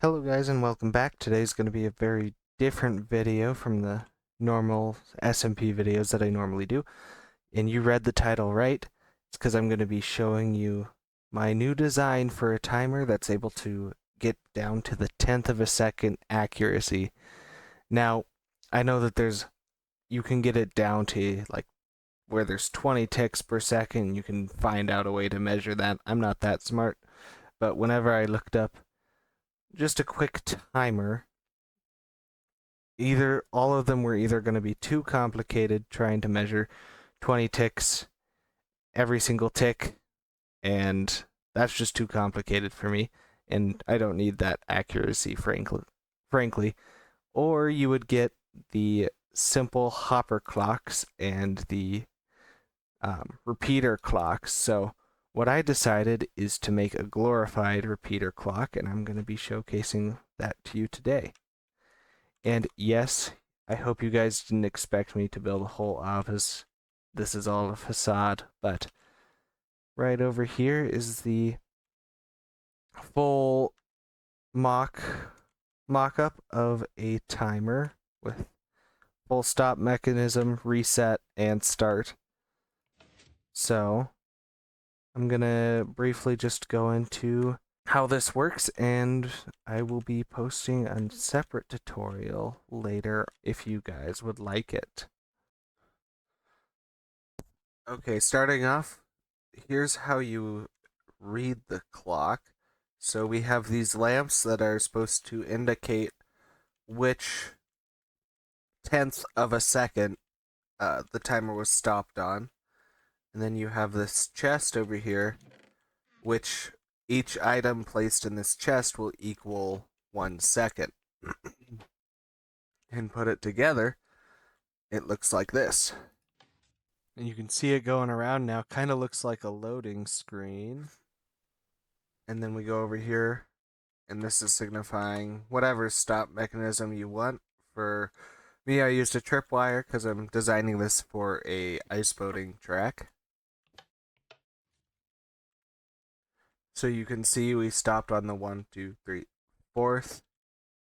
Hello guys and welcome back. Today's going to be a very different video from the normal SMP videos that I normally do. And you read the title right. It's because I'm going to be showing you my new design for a timer that's able to get down to the 10th of a second accuracy. Now, I know that you can get it down to like where there's 20 ticks per second. You can find out a way to measure that. I'm not that smart, but whenever I looked up just a quick timer, either all of them were either going to be too complicated trying to measure 20 ticks every single tick, and that's just too complicated for me, and I don't need that accuracy, frankly. Or you would get the simple hopper clocks and the repeater clocks. So what I decided is to make a glorified repeater clock, and I'm going to be showcasing that to you today. And yes, I hope you guys didn't expect me to build a whole office. This is all a facade, but right over here is the full mock-up of a timer with full stop mechanism, reset, and start. So I'm gonna briefly just go into how this works, and I will be posting a separate tutorial later if you guys would like it. Okay, starting off, here's how you read the clock. So we have these lamps that are supposed to indicate which tenth of a second the timer was stopped on. And then you have this chest over here, which each item placed in this chest will equal 1 second. And put it together, it looks like this. And you can see it going around now. Kind of looks like a loading screen. And then we go over here, and this is signifying whatever stop mechanism you want. For me, I used a tripwire because I'm designing this for a ice boating track. So you can see we stopped on the 1, 2, 3, 4th.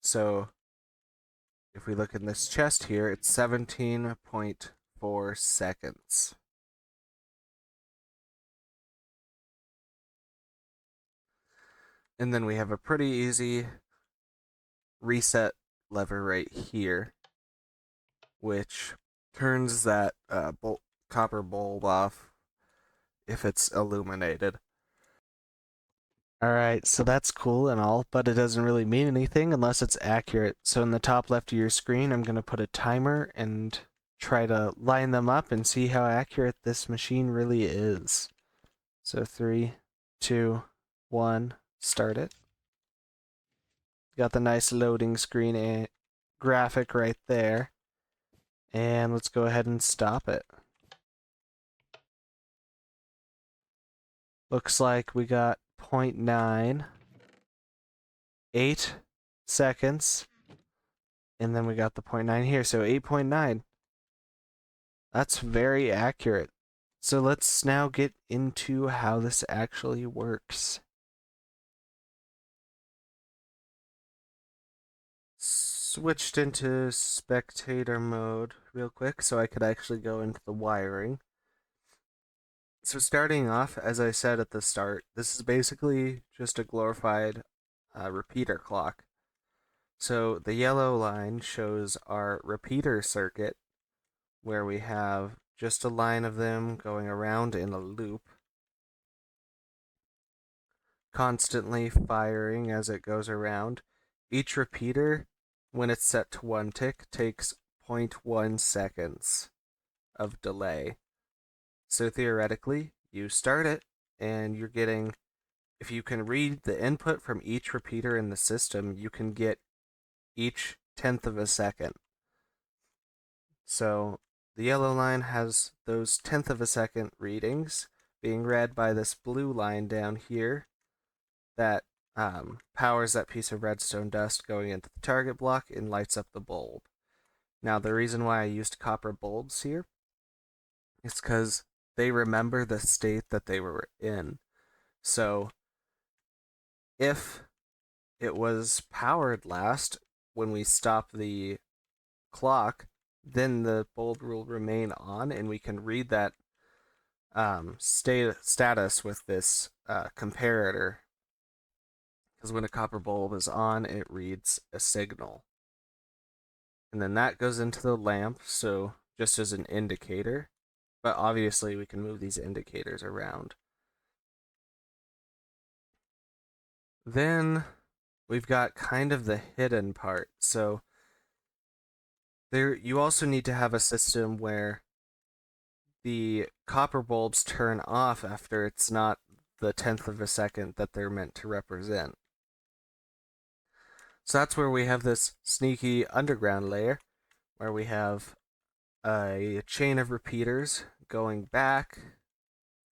So if we look in this chest here, it's 17.4 seconds. And then we have a pretty easy reset lever right here, which turns that copper bulb off if it's illuminated. Alright, so that's cool and all, but it doesn't really mean anything unless it's accurate. So in the top left of your screen, I'm going to put a timer and try to line them up and see how accurate this machine really is. So 3, 2, 1, start it. Got the nice loading screen graphic right there. And let's go ahead and stop it. Looks like we got 0.9, 8 seconds, and then we got the 0.9 here, so 8.9. That's very accurate. So let's now get into how this actually works. Switched into spectator mode real quick so I could actually go into the wiring. So starting off, as I said at the start, this is basically just a glorified repeater clock. So the yellow line shows our repeater circuit, where we have just a line of them going around in a loop, constantly firing as it goes around. Each repeater, when it's set to 1 tick, takes 0.1 seconds of delay. So theoretically, you start it, and you're getting, if you can read the input from each repeater in the system, you can get each tenth of a second. So the yellow line has those tenth of a second readings being read by this blue line down here that powers that piece of redstone dust going into the target block and lights up the bulb. Now, the reason why I used copper bulbs here is because they remember the state that they were in. So if it was powered last, when we stop the clock, then the bulb will remain on, and we can read that status with this comparator. Because when a copper bulb is on, it reads a signal. And then that goes into the lamp, so just as an indicator. But obviously, we can move these indicators around. Then we've got kind of the hidden part. So there, you also need to have a system where the copper bulbs turn off after it's not the 10th of a second that they're meant to represent. So that's where we have this sneaky underground layer where we have a chain of repeaters going back,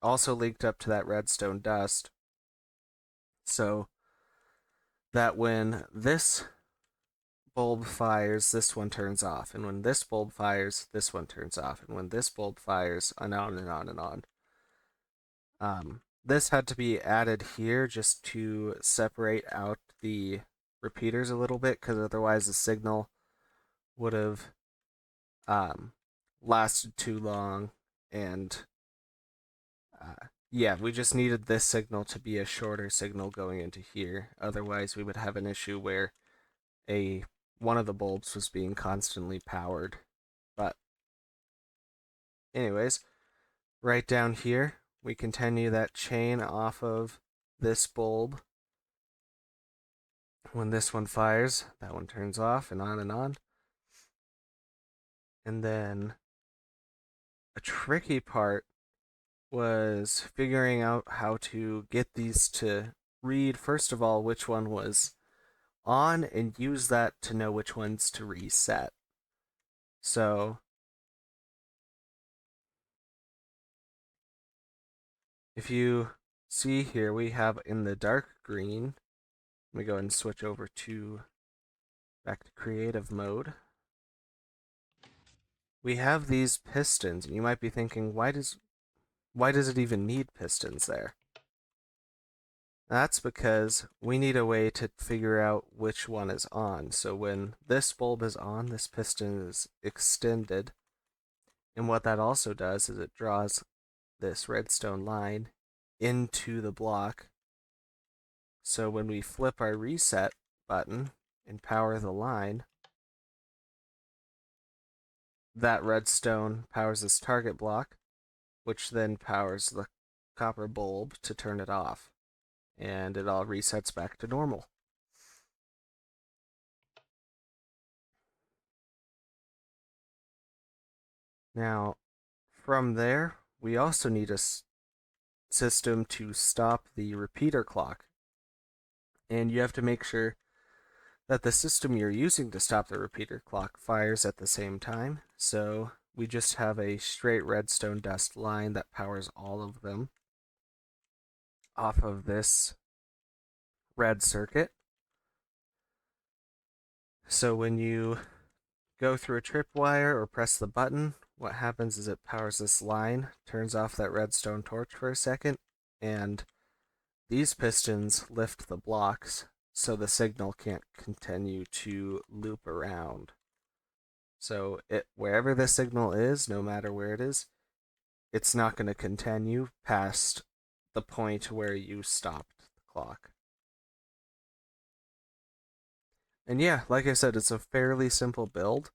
also linked up to that redstone dust, so that when this bulb fires, this one turns off, and when this bulb fires, this one turns off, and when this bulb fires, and on and on and on. This had to be added here just to separate out the repeaters a little bit, because otherwise the signal would have lasted too long, and yeah, we just needed this signal to be a shorter signal going into here. Otherwise, we would have an issue where one of the bulbs was being constantly powered. But anyways, right down here, we continue that chain off of this bulb. When this one fires, that one turns off, and on and on. And then a tricky part was figuring out how to get these to read, first of all, which one was on, and use that to know which ones to reset. So if you see here, we have in the dark green, let me go ahead and switch over to back to creative mode. We have these pistons, and you might be thinking, why does it even need pistons there? That's because we need a way to figure out which one is on. So when this bulb is on, this piston is extended. And what that also does is it draws this redstone line into the block. So when we flip our reset button and power the line, that redstone powers this target block, which then powers the copper bulb to turn it off. And it all resets back to normal. Now, from there, we also need a system to stop the repeater clock. And you have to make sure that the system you're using to stop the repeater clock fires at the same time. So we just have a straight redstone dust line that powers all of them off of this red circuit. So when you go through a tripwire or press the button, what happens is it powers this line, turns off that redstone torch for a second, and these pistons lift the blocks so the signal can't continue to loop around. So wherever the signal is, no matter where it is, it's not going to continue past the point where you stopped the clock. And yeah, like I said, it's a fairly simple build,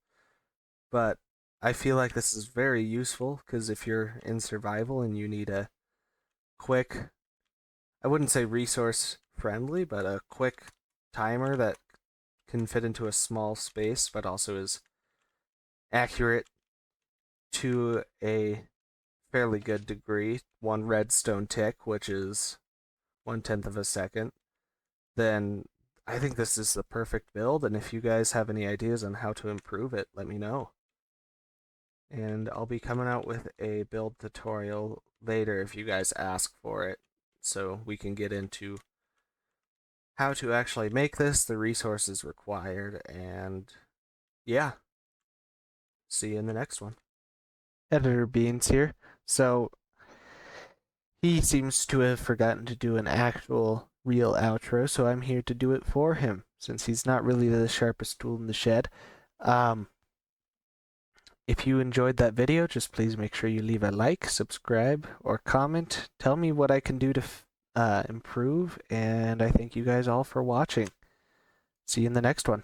but I feel like this is very useful because if you're in survival and you need a quick, I wouldn't say resource friendly, but a quick timer that can fit into a small space but also is accurate to a fairly good degree, one redstone tick, which is 1/10 of a second, then I think this is the perfect build. And if you guys have any ideas on how to improve it, let me know. And I'll be coming out with a build tutorial later if you guys ask for it, so we can get into how to actually make this, the resources required, and yeah, see you in the next one. Editor Beans here. So he seems to have forgotten to do an actual real outro, so I'm here to do it for him, since he's not really the sharpest tool in the shed. If you enjoyed that video, just please make sure you leave a like, subscribe, or comment. Tell me what I can do to improve, and I thank you guys all for watching. See you in the next one.